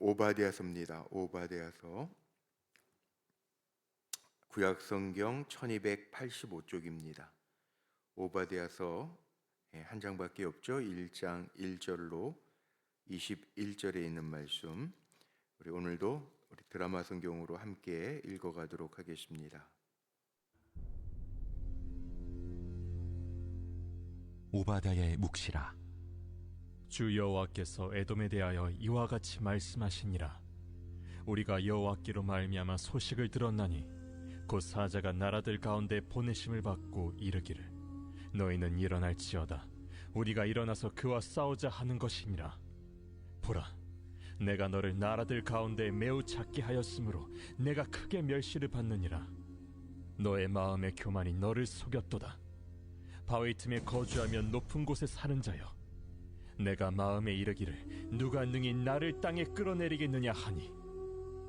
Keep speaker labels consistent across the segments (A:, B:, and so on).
A: 오바댜서입니다. 오바댜서 구약성경 1285쪽입니다. 오바댜서 한 장밖에 없죠. 1장 1절로 21절에 있는 말씀, 우리 오늘도 우리 드라마 성경으로 함께 읽어가도록 하겠습니다.
B: 오바댜의 묵시라.
C: 주 여호와께서 에돔에 대하여 이와 같이 말씀하시니라. 우리가 여호와께로 말미암아 소식을 들었나니 곧 사자가 나라들 가운데 보내심을 받고 이르기를 너희는 일어날지어다. 우리가 일어나서 그와 싸우자 하는 것이니라. 보라, 내가 너를 나라들 가운데 매우 작게 하였으므로 내가 크게 멸시를 받느니라. 너의 마음의 교만이 너를 속였도다. 바위 틈에 거주하며 높은 곳에 사는 자여, 내가 마음에 이르기를 누가 능히 나를 땅에 끌어내리겠느냐 하니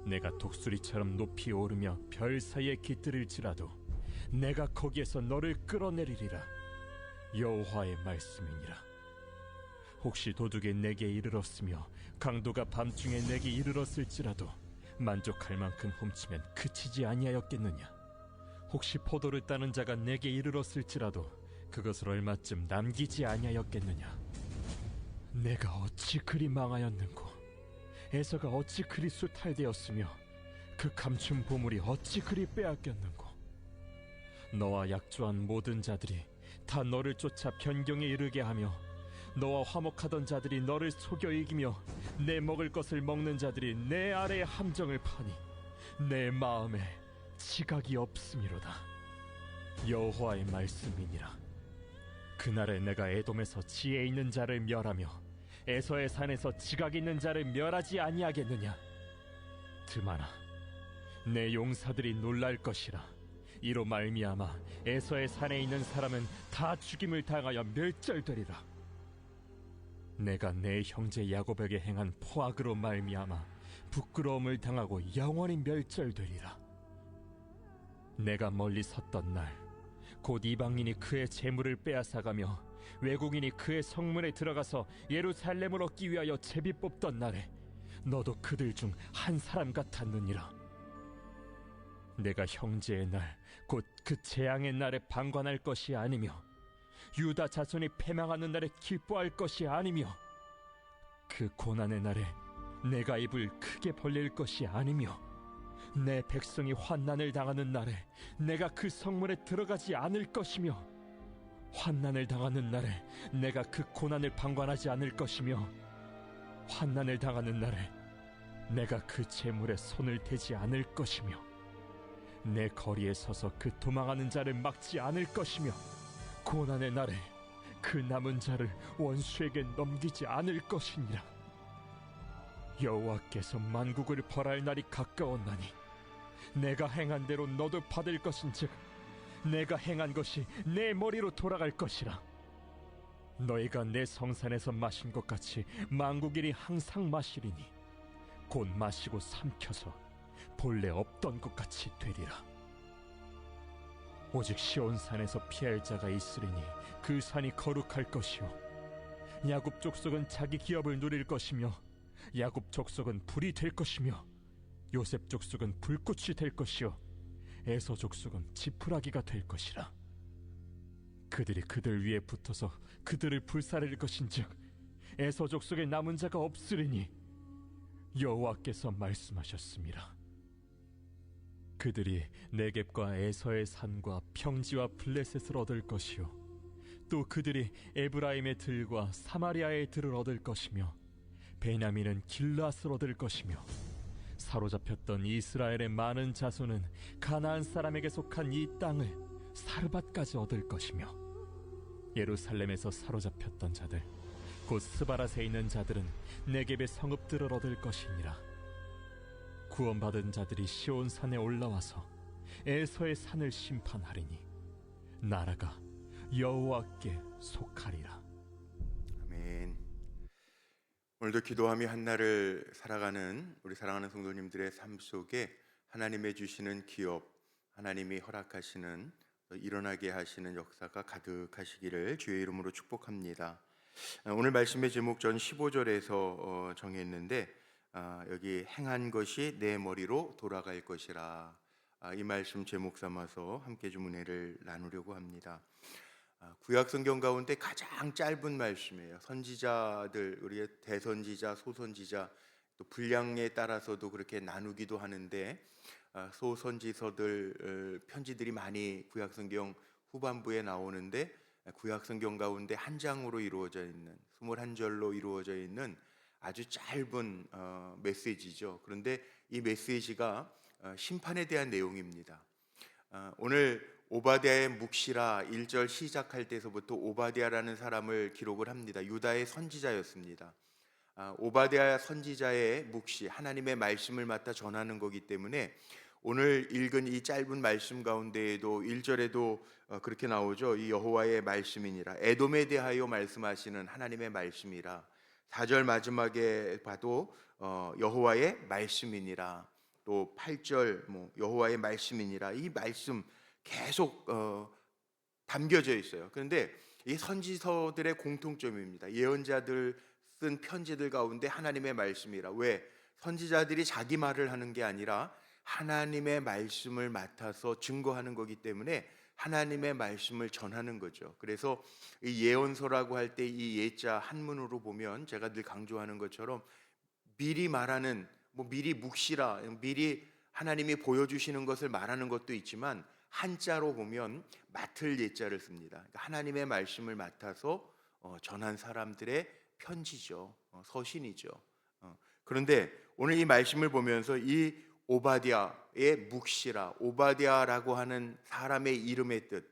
C: 내가 독수리처럼 높이 오르며 별 사이에 깃들일지라도 내가 거기에서 너를 끌어내리리라. 여호와의 말씀이니라. 혹시 도둑이 내게 이르렀으며 강도가 밤중에 내게 이르렀을지라도 만족할 만큼 훔치면 그치지 아니하였겠느냐. 혹시 포도를 따는 자가 내게 이르렀을지라도 그것을 얼마쯤 남기지 아니하였겠느냐. 내가 어찌 그리 망하였는고, 에서가 어찌 그리 수탈되었으며 그 감춘 보물이 어찌 그리 빼앗겼는고. 너와 약조한 모든 자들이 다 너를 쫓아 변경에 이르게 하며 너와 화목하던 자들이 너를 속여 이기며 내 먹을 것을 먹는 자들이 내 아래에 함정을 파니 내 마음에 지각이 없음이로다. 여호와의 말씀이니라. 그날에 내가 에돔에서 지혜 있는 자를 멸하며 에서의 산에서 지각 있는 자를 멸하지 아니하겠느냐. 드마나, 내 용사들이 놀랄 것이라. 이로 말미암아 에서의 산에 있는 사람은 다 죽임을 당하여 멸절되리라. 내가 내 형제 야곱에게 행한 포악으로 말미암아 부끄러움을 당하고 영원히 멸절되리라. 내가 멀리 섰던 날 곧 이방인이 그의 재물을 빼앗아가며 외국인이 그의 성문에 들어가서 예루살렘을 얻기 위하여 제비 뽑던 날에 너도 그들 중 한 사람 같았느니라. 내가 형제의 날 곧 그 재앙의 날에 방관할 것이 아니며 유다 자손이 패망하는 날에 기뻐할 것이 아니며 그 고난의 날에 내가 입을 크게 벌릴 것이 아니며 내 백성이 환난을 당하는 날에 내가 그 성문에 들어가지 않을 것이며 환난을 당하는 날에 내가 그 고난을 방관하지 않을 것이며 환난을 당하는 날에 내가 그 재물에 손을 대지 않을 것이며 내 거리에 서서 그 도망하는 자를 막지 않을 것이며 고난의 날에 그 남은 자를 원수에게 넘기지 않을 것이니라. 여호와께서 만국을 벌할 날이 가까웠나니 내가 행한 대로 너도 받을 것인즉 내가 행한 것이 내 머리로 돌아갈 것이라. 너희가 내 성산에서 마신 것 같이 만국인이 항상 마시리니 곧 마시고 삼켜서 본래 없던 것 같이 되리라. 오직 시온산에서 피할 자가 있으리니 그 산이 거룩할 것이요 야곱 족속은 자기 기업을 누릴 것이며 야곱 족속은 불이 될 것이며 요셉 족속은 불꽃이 될 것이요 에서 족속은 지푸라기가 될 것이라. 그들이 그들 위에 붙어서 그들을 불사를 것인즉 에서 족속에 남은 자가 없으리니 여호와께서 말씀하셨습니다. 그들이 네겝과 에서의 산과 평지와 블레셋을 얻을 것이요 또 그들이 에브라임의 들과 사마리아의 들을 얻을 것이며 베냐민은 길앗을 얻을 것이며 사로잡혔던 이스라엘의 많은 자손은 가나안 사람에게 속한 이 땅을 사르밧까지 얻을 것이며 예루살렘에서 사로잡혔던 자들 곧 스바랏에 있는 자들은 네겝의 성읍들을 얻을 것이니라. 구원받은 자들이 시온산에 올라와서 에서의 산을 심판하리니 나라가 여호와께 속하리라.
A: 아멘. 오늘도 기도하며 한날을 살아가는 우리 사랑하는 성도님들의 삶 속에 하나님의 주시는 기업, 하나님이 허락하시는 일어나게 하시는 역사가 가득하시기를 주의 이름으로 축복합니다. 오늘 말씀의 제목 전 15절에서 정했는데 여기 행한 것이 내 머리로 돌아갈 것이라. 이 말씀 제목 삼아서 함께 좀 은혜를 나누려고 합니다. 구약 성경 가운데 가장 짧은 말씀이에요. 선지자들, 우리의 대선지자, 소선지자, 또 분량에 따라서도 그렇게 나누기도 하는데 소선지서들 편지들이 많이 구약 성경 후반부에 나오는데 구약 성경 가운데 한 장으로 이루어져 있는 21절로 이루어져 있는 아주 짧은 메시지죠. 그런데 이 메시지가 심판에 대한 내용입니다. 오늘 오바댜의 묵시라 1절 시작할 때서부터 오바댜라는 사람을 기록을 합니다. 유다의 선지자였습니다. 오바댜 선지자의 묵시, 하나님의 말씀을 맡아 전하는 거기 때문에 오늘 읽은 이 짧은 말씀 가운데에도 1절에도 그렇게 나오죠. 이 여호와의 말씀이니라. 에돔에 대하여 말씀하시는 하나님의 말씀이라. 4절 마지막에 봐도 여호와의 말씀이니라. 또 8절 여호와의 말씀이니라. 이 말씀 계속 담겨져 있어요. 그런데 이 선지서들의 공통점입니다. 예언자들 쓴 편지들 가운데 하나님의 말씀이라. 왜? 선지자들이 자기 말을 하는 게 아니라 하나님의 말씀을 맡아서 증거하는 거기 때문에 하나님의 말씀을 전하는 거죠. 그래서 이 예언서라고 할 때 이 예자 한문으로 보면 제가 늘 강조하는 것처럼 미리 말하는, 미리 묵시라, 미리 하나님이 보여주시는 것을 말하는 것도 있지만 한자로 보면 맡을 예자를 씁니다. 그러니까 하나님의 말씀을 맡아서 전한 사람들의 편지죠. 서신이죠. 그런데 오늘 이 말씀을 보면서 이 오바댜의 묵시라, 오바댜라고 하는 사람의 이름의 뜻.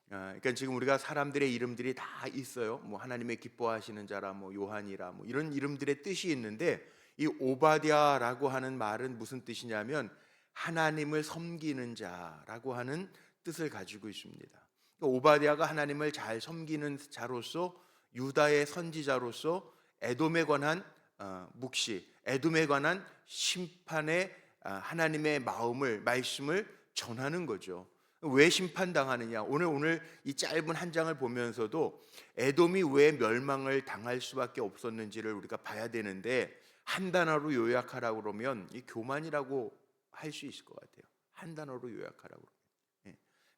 A: 그러니까 지금 우리가 사람들의 이름들이 다 있어요. 하나님의 기뻐하시는 자라, 요한이라, 이런 이름들의 뜻이 있는데 이 오바댜라고 하는 말은 무슨 뜻이냐면 하나님을 섬기는 자라고 하는 뜻을 가지고 있습니다. 오바댜가 하나님을 잘 섬기는 자로서 유다의 선지자로서 에돔에 관한 묵시, 에돔에 관한 심판의 하나님의 말씀을 전하는 거죠. 왜 심판당하느냐? 오늘 이 짧은 한 장을 보면서도 에돔이 왜 멸망을 당할 수밖에 없었는지를 우리가 봐야 되는데 한 단어로 요약하라고 그러면 이 교만이라고 할 수 있을 것 같아요. 한 단어로 요약하라고.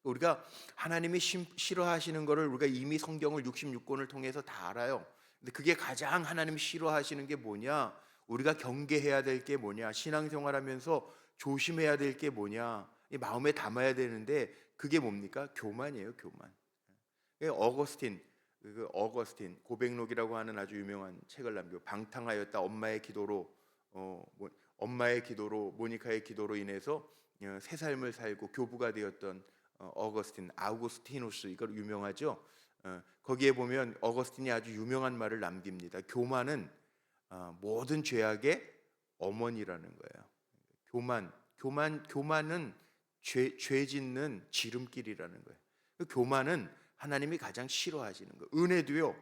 A: 우리가 하나님이 싫어하시는 것을 우리가 이미 성경을 66권을 통해서 다 알아요. 근데 그게 가장 하나님이 싫어하시는 게 뭐냐? 우리가 경계해야 될 게 뭐냐? 신앙생활하면서 조심해야 될 게 뭐냐? 이 마음에 담아야 되는데 그게 뭡니까? 교만이에요, 교만. 어거스틴 고백록이라고 하는 아주 유명한 책을 남겨 방탕하였다. 엄마의 기도로 모니카의 기도로 인해서 새 삶을 살고 교부가 되었던 아우구스티누스, 이걸 유명하죠. 거기에 보면 어거스틴이 아주 유명한 말을 남깁니다. 교만은 모든 죄악의 어머니라는 거예요. 교만은 죄 짓는 지름길이라는 거예요. 교만은 하나님이 가장 싫어하시는 거예요. 은혜도요.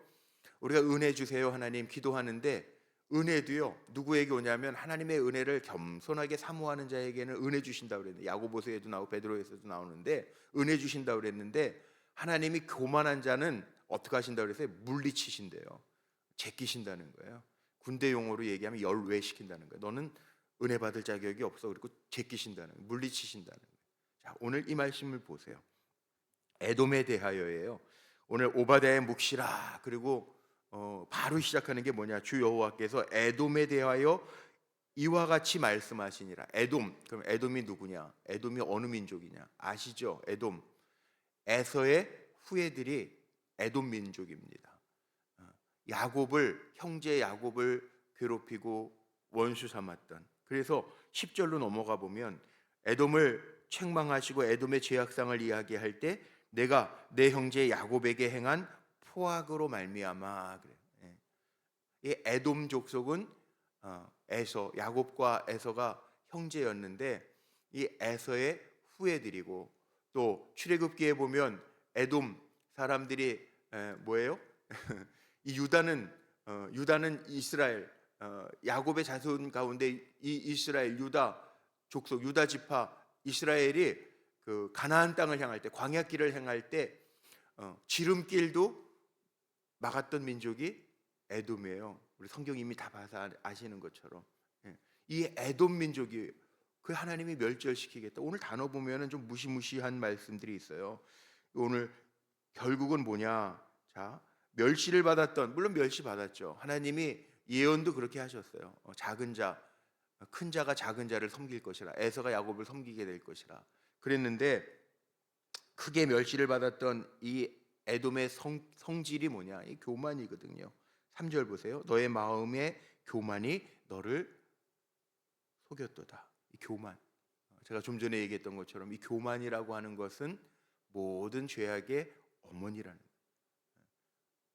A: 우리가 은혜 주세요 하나님 기도하는데 은혜도요. 누구에게 오냐면 하나님의 은혜를 겸손하게 사모하는 자에게는 은혜 주신다고 그랬는데 야고보서에도 나오고 베드로에서도 나오는데 은혜 주신다고 그랬는데 하나님이 교만한 자는 어떻게 하신다고 그랬어요? 물리치신대요. 제끼신다는 거예요. 군대 용어로 얘기하면 열외시킨다는 거예요. 너는 은혜 받을 자격이 없어. 그리고 제끼신다는 거예요. 물리치신다는 거예요. 자, 오늘 이 말씀을 보세요. 에돔에 대하여예요. 오늘 오바댜의 묵시라. 그리고 바로 시작하는 게 뭐냐? 주 여호와께서 에돔에 대하여 이와 같이 말씀하시니라. 에돔, 그럼 에돔이 누구냐? 에돔이 어느 민족이냐? 아시죠? 에돔, 에서의 후예들이 에돔 민족입니다. 형제 야곱을 괴롭히고 원수 삼았던. 그래서 10절로 넘어가 보면 에돔을 책망하시고 에돔의 죄악상을 이야기할 때 내가 내 형제 야곱에게 행한 포악으로 말미암아. 그래요. 이 에돔 족속은 야곱과 에서가 형제였는데 이 에서의 후예들이고 또 출애굽기에 보면 에돔 사람들이 뭐예요? 이 유다는 이스라엘, 야곱의 자손 가운데 이 이스라엘 유다 족속 유다 지파 이스라엘이 그 가나안 땅을 향할 때 광야길을 행할 때 지름길도 막았던 민족이 에돔이에요. 우리 성경 이미 다 봐서 아시는 것처럼. 이 에돔 민족이 그 하나님이 멸절시키겠다. 오늘 단어 보면은 좀 무시무시한 말씀들이 있어요. 오늘 결국은 뭐냐? 자, 멸시를 받았던, 물론 멸시 받았죠. 하나님이 예언도 그렇게 하셨어요. 작은 자, 큰 자가 작은 자를 섬길 것이라. 에서가 야곱을 섬기게 될 것이라. 그랬는데 크게 멸시를 받았던 이 에돔의 성질이 뭐냐? 이 교만이거든요. 3절 보세요. 너의 마음의 교만이 너를 속였도다. 이 교만. 제가 좀 전에 얘기했던 것처럼 이 교만이라고 하는 것은 모든 죄악의 어머니라는 거예요.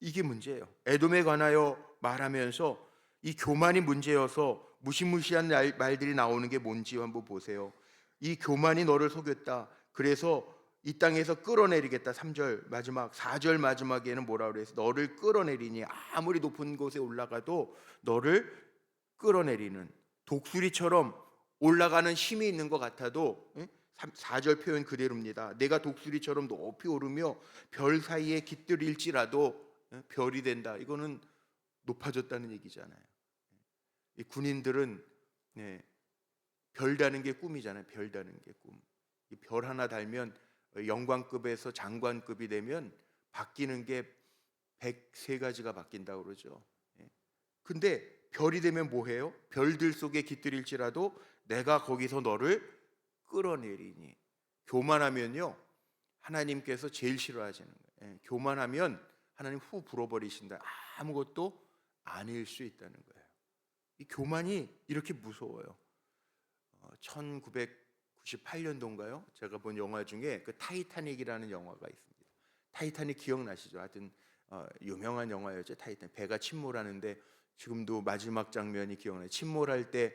A: 이게 문제예요. 에돔에 관하여 말하면서 이 교만이 문제여서 무시무시한 말들이 나오는 게 뭔지 한번 보세요. 이 교만이 너를 속였다. 그래서 이 땅에서 끌어내리겠다. 3절 마지막, 4절 마지막에는 뭐라 그래서 너를 끌어내리니 아무리 높은 곳에 올라가도 너를 끌어내리는 독수리처럼 올라가는 힘이 있는 것 같아도 4절 표현 그대로입니다. 내가 독수리처럼 높이 오르며 별 사이에 깃들일지라도 별이 된다. 이거는 높아졌다는 얘기잖아요. 이 군인들은 별 다는 게 꿈이잖아요. 별 다는 게 꿈. 별 하나 달면 영광급에서 장관급이 되면 바뀌는 게 103가지가 바뀐다고 그러죠. 근데 별이 되면 뭐해요? 별들 속에 깃들일지라도 내가 거기서 너를 끌어내리니. 교만하면요 하나님께서 제일 싫어하시는 거예요. 교만하면 하나님 후 불어버리신다. 아무것도 아닐 수 있다는 거예요. 이 교만이 이렇게 무서워요. 1998년도인가요? 제가 본 영화 중에 그 타이타닉이라는 영화가 있습니다. 타이타닉 기억나시죠? 하여튼 유명한 영화였죠. 타이타닉. 배가 침몰하는데 지금도 마지막 장면이 기억나요. 침몰할 때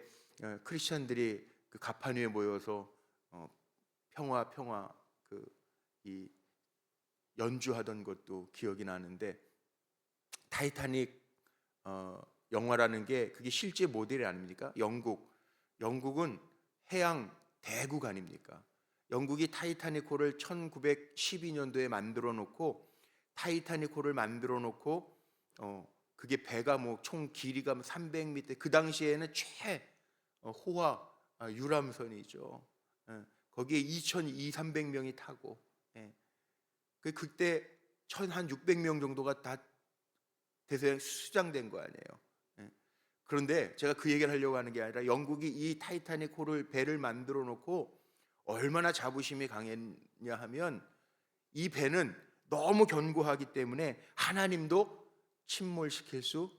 A: 크리스천들이 그 가판 위에 모여서 평화 이 연주하던 것도 기억이 나는데 타이타닉 영화라는 게 그게 실제 모델이 아닙니까? 영국은 해양 대국 아닙니까? 영국이 타이타닉호를 1912년도에 만들어 놓고 타이타닉호를 만들어 놓고 그게 배가 뭐 총 길이가 300m, 그 당시에는 최호화 유람선이죠. 거기에 2,200~300명이 타고 그때 한 600명 정도가 다 대서양에 수장된 거 아니에요. 그런데 제가 그 얘기를 하려고 하는 게 아니라 영국이 이 타이타닉호를 배를 만들어 놓고 얼마나 자부심이 강했냐 하면 이 배는 너무 견고하기 때문에 하나님도 침몰시킬 수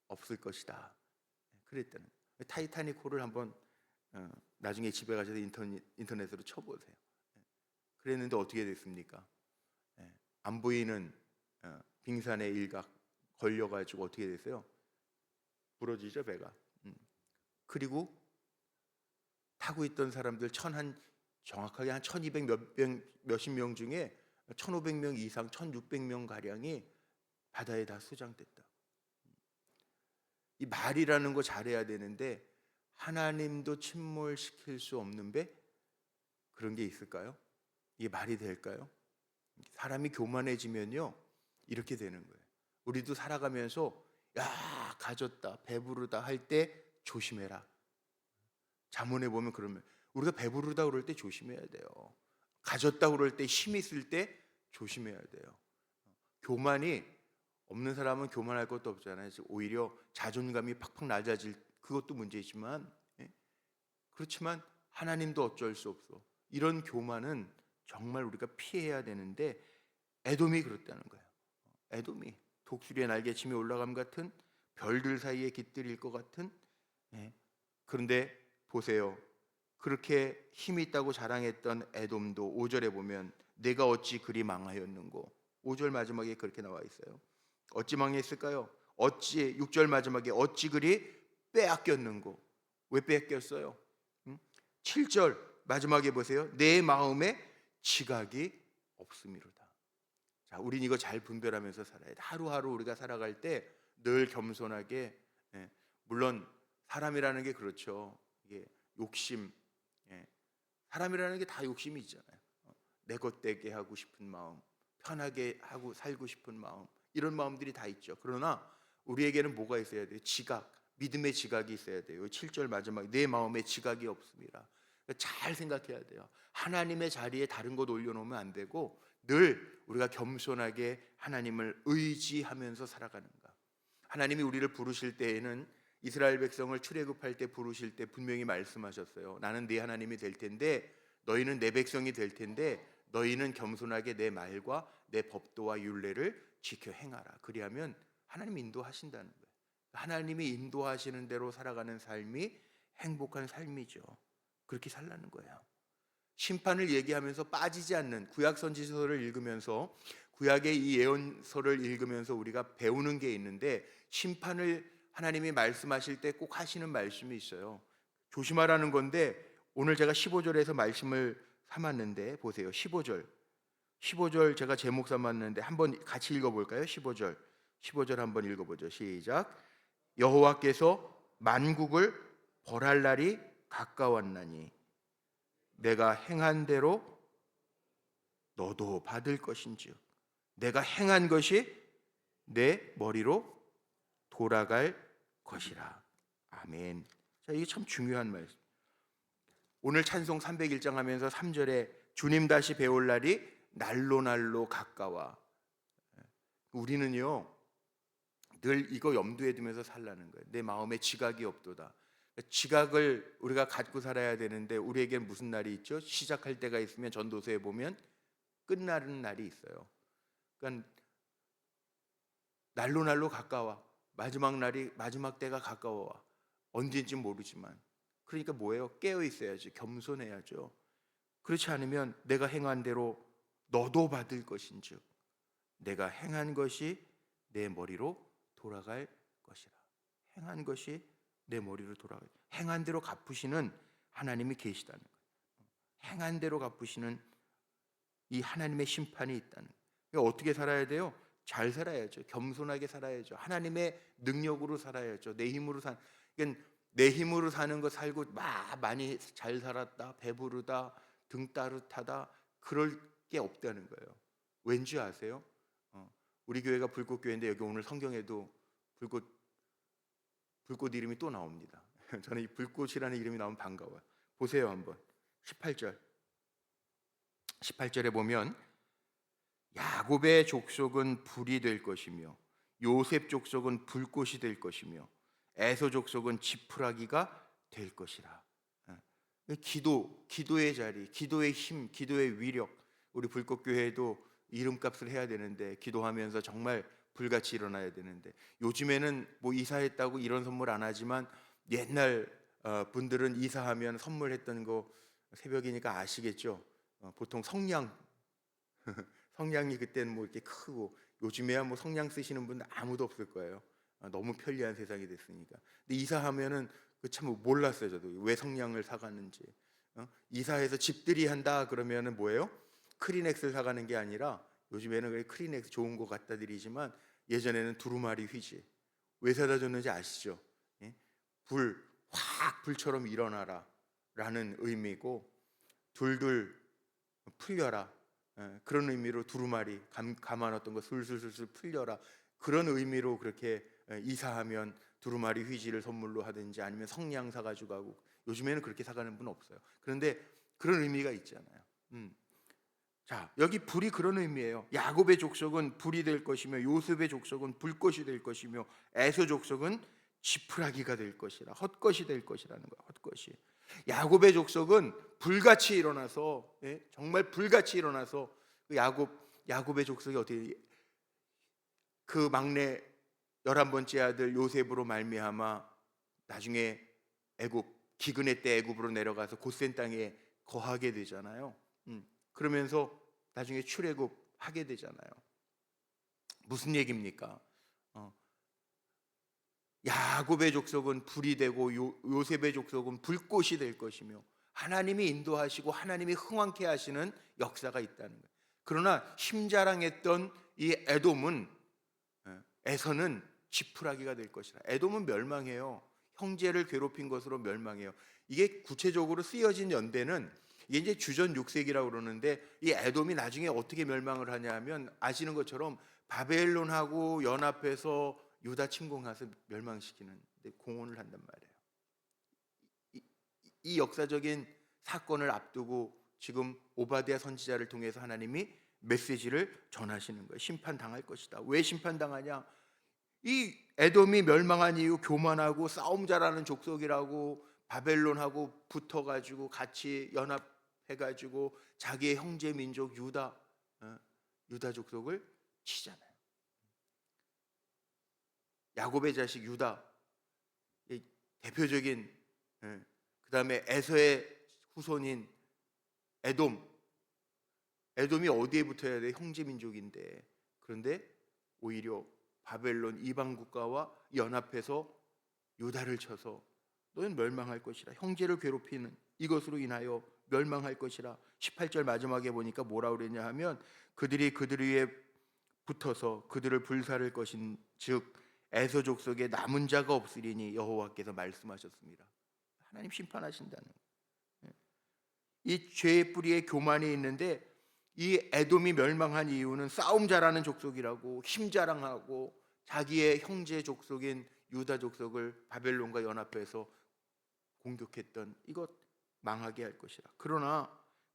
A: 없을 것이다. 그랬다는 거예요. 타이타닉호를 한번 나중에 집에 가셔서 인터넷으로 쳐보세요. 그랬는데 어떻게 됐습니까? 안 보이는 빙산의 일각 걸려가지고 어떻게 됐어요? 부러지죠, 배가. 그리고 타고 있던 사람들 정확하게 한 1200 몇십 명 중에 1500명 이상 1600명 가량이 바다에 다 수장됐다. 이 말이라는 거 잘해야 되는데 하나님도 침몰시킬 수 없는 배, 그런 게 있을까요? 이게 말이 될까요? 사람이 교만해지면요 이렇게 되는 거예요. 우리도 살아가면서 야 가졌다 배부르다 할 때 조심해라. 잠언에 보면 그러면 우리가 배부르다 그럴 때 조심해야 돼요. 가졌다 그럴 때 힘 있을 때 조심해야 돼요. 교만이 없는 사람은 교만할 것도 없잖아요. 오히려 자존감이 팍팍 낮아질 그것도 문제지만 그렇지만 하나님도 어쩔 수 없어. 이런 교만은 정말 우리가 피해야 되는데 에돔이 그렇다는 거예요. 에돔이 독수리의 날개침이 올라감 같은 별들 사이에 깃들일 것 같은 그런데 보세요. 그렇게 힘이 있다고 자랑했던 에돔도 5절에 보면 내가 어찌 그리 망하였는고 5절 마지막에 그렇게 나와 있어요. 어찌 망했을까요? 6절 마지막에 어찌 그리 빼앗겼는고. 왜 빼앗겼어요? 7절 마지막에 보세요. 내 마음에 지각이 없음이로다. 자, 우린 이거 잘 분별하면서 살아야 돼. 하루하루 우리가 살아갈 때 늘 겸손하게 물론 사람이라는 게 그렇죠. 이게 욕심 사람이라는 게 다 욕심이 있잖아요. 내 것 되게 하고 싶은 마음, 편하게 하고 살고 싶은 마음, 이런 마음들이 다 있죠. 그러나 우리에게는 뭐가 있어야 돼요? 지각, 믿음의 지각이 있어야 돼요. 7절 마지막에 내 마음에 지각이 없습니다. 잘 생각해야 돼요. 하나님의 자리에 다른 것 올려놓으면 안 되고 늘 우리가 겸손하게 하나님을 의지하면서 살아가는가. 하나님이 우리를 부르실 때에는 이스라엘 백성을 출애굽할 때 부르실 때 분명히 말씀하셨어요. 나는 네 하나님이 될 텐데 너희는 내 백성이 될 텐데 너희는 겸손하게 내 말과 내 법도와 율례를 지켜 행하라. 그리하면 하나님이 인도하신다는 거예요. 하나님이 인도하시는 대로 살아가는 삶이 행복한 삶이죠. 그렇게 살라는 거예요. 심판을 얘기하면서 빠지지 않는 구약 선지서를 읽으면서 구약의 이 예언서를 읽으면서 우리가 배우는 게 있는데 심판을 하나님이 말씀하실 때 꼭 하시는 말씀이 있어요. 조심하라는 건데 오늘 제가 15절에서 말씀을 삼았는데 보세요. 15절 제가 제목 삼았는데 한번 같이 읽어볼까요? 15절 한번 읽어보죠. 시작. 여호와께서 만국을 벌할 날이 가까웠나니 내가 행한 대로 너도 받을 것인즉 내가 행한 것이 내 머리로 돌아갈 것이라. 아멘. 자, 이게 참 중요한 말씀. 오늘 찬송 301장 하면서 3절에 주님 다시 배울 날이 날로 가까워. 우리는요 늘 이거 염두에 두면서 살라는 거예요. 내 마음에 지각이 없도다. 지각을 우리가 갖고 살아야 되는데 우리에겐 무슨 날이 있죠? 시작할 때가 있으면 전도서에 보면 끝나는 날이 있어요. 그러니까 날로 가까워. 마지막 때가 가까워. 언제인지 모르지만. 그러니까 뭐예요? 깨어 있어야지. 겸손해야죠. 그렇지 않으면 내가 행한 대로 너도 받을 것인즉 내가 행한 것이 내 머리로 돌아갈 것이라. 행한 것이 내 머리로 돌아갈. 행한 대로 갚으시는 하나님이 계시다는 거예요. 행한 대로 갚으시는 이 하나님의 심판이 있다는 거예요. 그러니까 어떻게 살아야 돼요? 잘 살아야죠. 겸손하게 살아야죠. 하나님의 능력으로 살아야죠. 내 힘으로 그러니까 내 힘으로 사는 거 살고 많이 잘 살았다, 배부르다, 등 따뜻하다 그럴 게 없다는 거예요. 왠지 아세요? 우리 교회가 불꽃교회인데 여기 오늘 성경에도 불꽃 이름이 또 나옵니다. 저는 이 불꽃이라는 이름이 나오면 반가워요. 보세요 한번 18절에 보면 야곱의 족속은 불이 될 것이며 요셉 족속은 불꽃이 될 것이며 에서 족속은 지푸라기가 될 것이라. 기도의 자리, 기도의 힘, 기도의 위력. 우리 불꽃교회도 이름값을 해야 되는데 기도하면서 정말 불같이 일어나야 되는데 요즘에는 뭐 이사했다고 이런 선물 안 하지만 옛날 분들은 이사하면 선물했던 거 새벽이니까 아시겠죠? 보통 성냥 성냥이 그때는 뭐 이렇게 크고 요즘에야 뭐 성냥 쓰시는 분 아무도 없을 거예요. 너무 편리한 세상이 됐으니까. 근데 이사하면은 참 몰랐어요. 저도 왜 성냥을 사가는지. 이사해서 집들이 한다 그러면은 뭐예요? 크리넥스를 사가는 게 아니라 요즘에는 크리넥스 좋은 거 갖다 드리지만 예전에는 두루마리 휘지. 왜 사다 줬는지 아시죠? 예? 불처럼 일어나라 라는 의미고 둘둘 풀려라. 그런 의미로 두루마리 감아놨던 거 술술술술 풀려라. 그런 의미로 그렇게 이사하면 두루마리 휘지를 선물로 하든지 아니면 성냥 사가지고 가고 요즘에는 그렇게 사가는 분 없어요. 그런데 그런 의미가 있잖아요. 자, 여기 불이 그런 의미예요. 야곱의 족속은 불이 될 것이며 요셉의 족속은 불꽃이 될 것이며 에서 족속은 지푸라기가 될 것이라. 헛것이 될 것이라는 거야. 헛것이. 야곱의 족속은 불같이 일어나서 정말 불같이 일어나서 야곱의 족속이 어떻게 그 막내 11번째 아들 요셉으로 말미암아 나중에 기근의 때 애굽으로 내려가서 고센 땅에 거하게 되잖아요. 그러면서 나중에 출애굽하게 되잖아요. 무슨 얘기입니까? 야곱의 족속은 불이 되고 요셉의 족속은 불꽃이 될 것이며 하나님이 인도하시고 하나님이 흥왕케 하시는 역사가 있다는 거예요. 그러나 힘자랑했던 이 에서는 지푸라기가 될 것이라. 에돔은 멸망해요. 형제를 괴롭힌 것으로 멸망해요. 이게 구체적으로 쓰여진 연대는 이게 이제 주전 6세기라고 그러는데 이 에돔이 나중에 어떻게 멸망을 하냐 하면 아시는 것처럼 바벨론하고 연합해서 유다 침공해서 멸망시키는 데 공헌을 한단 말이에요. 이 역사적인 사건을 앞두고 지금 오바댜 선지자를 통해서 하나님이 메시지를 전하시는 거예요. 심판당할 것이다. 왜 심판당하냐? 이 에돔이 멸망한 이후 교만하고 싸움 잘하는 족속이라고 바벨론하고 붙어가지고 같이 연합해가지고 자기의 형제 민족 유다 족속을 치잖아요. 야곱의 자식 유다, 대표적인, 그 다음에 에서의 후손인 에돔이 어디에 붙어야 돼? 형제 민족인데. 그런데 오히려 바벨론 이방 국가와 연합해서 유다를 쳐서 너는 멸망할 것이라, 형제를 괴롭히는 이것으로 인하여 멸망할 것이라. 18절 마지막에 보니까 뭐라 그랬냐 하면 그들이 그들 위에 붙어서 그들을 불살을 것인 즉 에서 족속에 남은 자가 없으리니 여호와께서 말씀하셨습니다. 하나님 심판하신다는 거예요. 이 죄의 뿌리에 교만이 있는데 이 에돔이 멸망한 이유는 싸움 잘하는 족속이라고 힘 자랑하고 자기의 형제 족속인 유다 족속을 바벨론과 연합해서 공격했던 이것 망하게 할 것이라. 그러나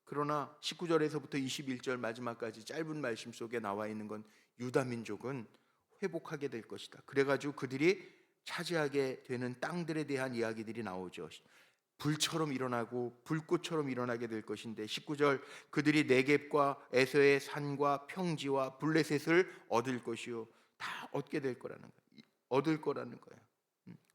A: 19절에서부터 21절 마지막까지 짧은 말씀 속에 나와 있는 건 유다 민족은 회복하게 될 것이다. 그래가지고 그들이 차지하게 되는 땅들에 대한 이야기들이 나오죠. 불처럼 일어나고 불꽃처럼 일어나게 될 것인데 19절 그들이 네겝과 에서의 산과 평지와 블레셋을 얻을 것이요. 다 얻게 될 거라는 거예요. 얻을 거라는 거예요.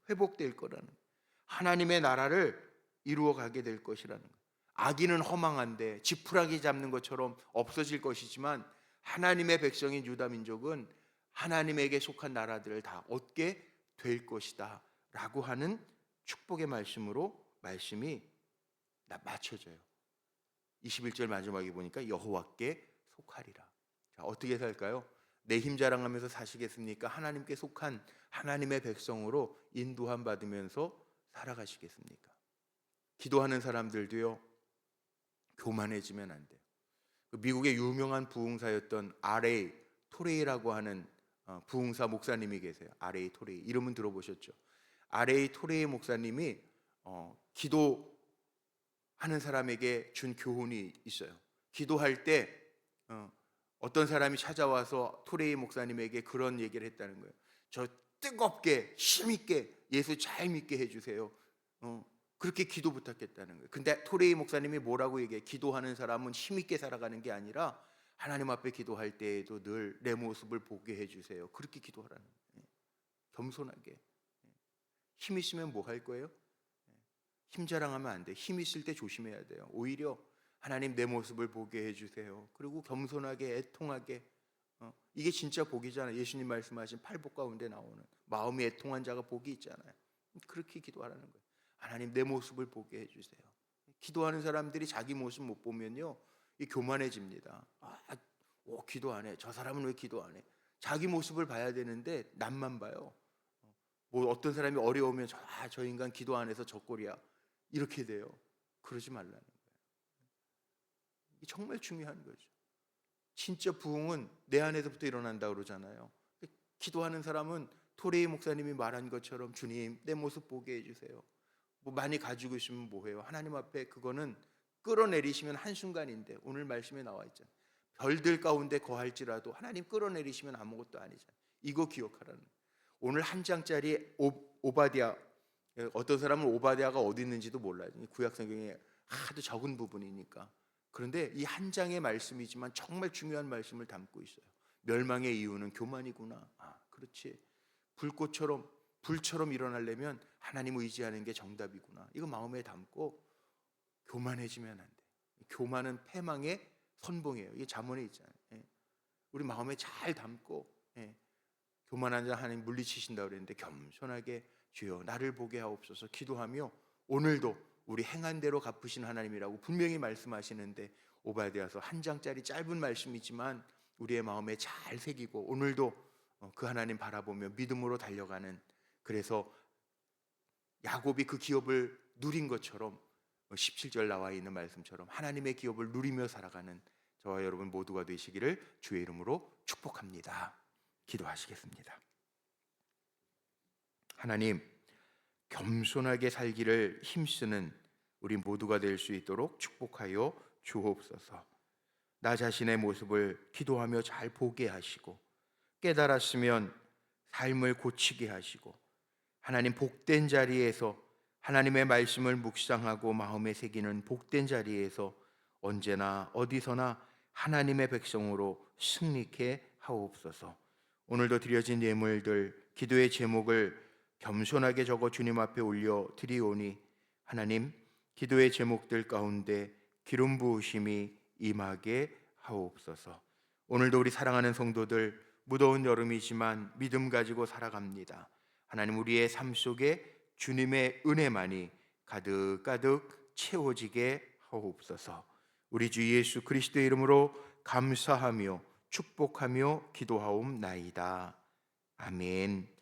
A: 회복될 거라는 거예요. 하나님의 나라를 이루어 가게 될 것이라는 거예요. 악인은 허망한데 지푸라기 잡는 것처럼 없어질 것이지만 하나님의 백성인 유다 민족은 하나님에게 속한 나라들을 다 얻게 될 것이다 라고 하는 축복의 말씀으로 말씀이 맞춰져요. 21절 마지막에 보니까 여호와께 속하리라. 자, 어떻게 살까요? 내 힘 자랑하면서 사시겠습니까? 하나님께 속한 하나님의 백성으로 인도함 받으면서 살아가시겠습니까? 기도하는 사람들도요, 교만해지면 안 돼요. 미국의 유명한 부흥사였던 R.A. 토레이라고 하는 부흥사 목사님이 계세요. R.A. 토레이, 이름은 들어보셨죠? R.A. 토레이 목사님이 기도하는 사람에게 준 교훈이 있어요. 기도할 때 어떤 사람이 찾아와서 토레이 목사님에게 그런 얘기를 했다는 거예요. 저 뜨겁게 힘있게 예수 잘 믿게 해주세요. 그렇게 기도 부탁했다는 거예요. 근데 토레이 목사님이 뭐라고 얘기해? 기도하는 사람은 힘있게 살아가는 게 아니라 하나님 앞에 기도할 때에도 늘 내 모습을 보게 해주세요. 그렇게 기도하라는 거예요. 겸손하게. 힘 있으면 뭐 할 거예요? 힘 자랑하면 안 돼. 힘 있을 때 조심해야 돼요. 오히려 하나님 내 모습을 보게 해주세요. 그리고 겸손하게 애통하게. 이게 진짜 복이잖아요. 예수님 말씀하신 팔복 가운데 나오는 마음이 애통한 자가 복이 있잖아요. 그렇게 기도하라는 거예요. 하나님 내 모습을 보게 해주세요. 기도하는 사람들이 자기 모습 못 보면요, 이 교만해집니다. 기도 안 해. 저 사람은 왜 기도 안 해? 자기 모습을 봐야 되는데 남만 봐요. 뭐 어떤 사람이 어려우면 저 인간 기도 안 해서 저 꼴이야, 이렇게 돼요. 그러지 말라는 거예요. 이게 정말 중요한 거죠. 진짜 부흥은 내 안에서부터 일어난다 그러잖아요. 기도하는 사람은 토레이 목사님이 말한 것처럼 주님 내 모습 보게 해주세요. 뭐 많이 가지고 있으면 뭐해요? 하나님 앞에 그거는 끌어내리시면 한순간인데, 오늘 말씀에 나와 있잖아요. 별들 가운데 거할지라도 하나님 끌어내리시면 아무것도 아니잖아요. 이거 기억하라는 거예요. 오늘 한 장짜리 오바댜, 어떤 사람은 오바댜가 어디 있는지도 몰라요. 구약 성경에 하도 적은 부분이니까. 그런데 이 한 장의 말씀이지만 정말 중요한 말씀을 담고 있어요. 멸망의 이유는 교만이구나. 그렇지. 불처럼 일어나려면 하나님 의지하는 게 정답이구나. 이거 마음에 담고 교만해지면 안 돼. 교만은 패망의 선봉이에요. 이게 잠언에 있잖아요. 우리 마음에 잘 담고, 교만한 자 하나님 물리치신다고 그랬는데 겸손하게 주여 나를 보게 하옵소서 기도하며, 오늘도 우리 행한 대로 갚으신 하나님이라고 분명히 말씀하시는데, 오바댜서 한 장짜리 짧은 말씀이지만 우리의 마음에 잘 새기고 오늘도 그 하나님 바라보며 믿음으로 달려가는, 그래서 야곱이 그 기업을 누린 것처럼 17절 나와 있는 말씀처럼 하나님의 기업을 누리며 살아가는 저와 여러분 모두가 되시기를 주의 이름으로 축복합니다. 기도하시겠습니다. 하나님, 겸손하게 살기를 힘쓰는 우리 모두가 될 수 있도록 축복하여 주옵소서. 나 자신의 모습을 기도하며 잘 보게 하시고, 깨달았으면 삶을 고치게 하시고, 하나님 복된 자리에서 하나님의 말씀을 묵상하고 마음에 새기는 복된 자리에서 언제나 어디서나 하나님의 백성으로 승리케 하옵소서. 오늘도 드려진 예물들, 기도의 제목을 겸손하게 적어 주님 앞에 올려 드리오니 하나님, 기도의 제목들 가운데 기름 부으심이 임하게 하옵소서. 오늘도 우리 사랑하는 성도들, 무더운 여름이지만 믿음 가지고 살아갑니다. 하나님, 우리의 삶 속에 주님의 은혜만이 가득가득 채워지게 하옵소서. 우리 주 예수 그리스도의 이름으로 감사하며 축복하며 기도하옵나이다. 아멘.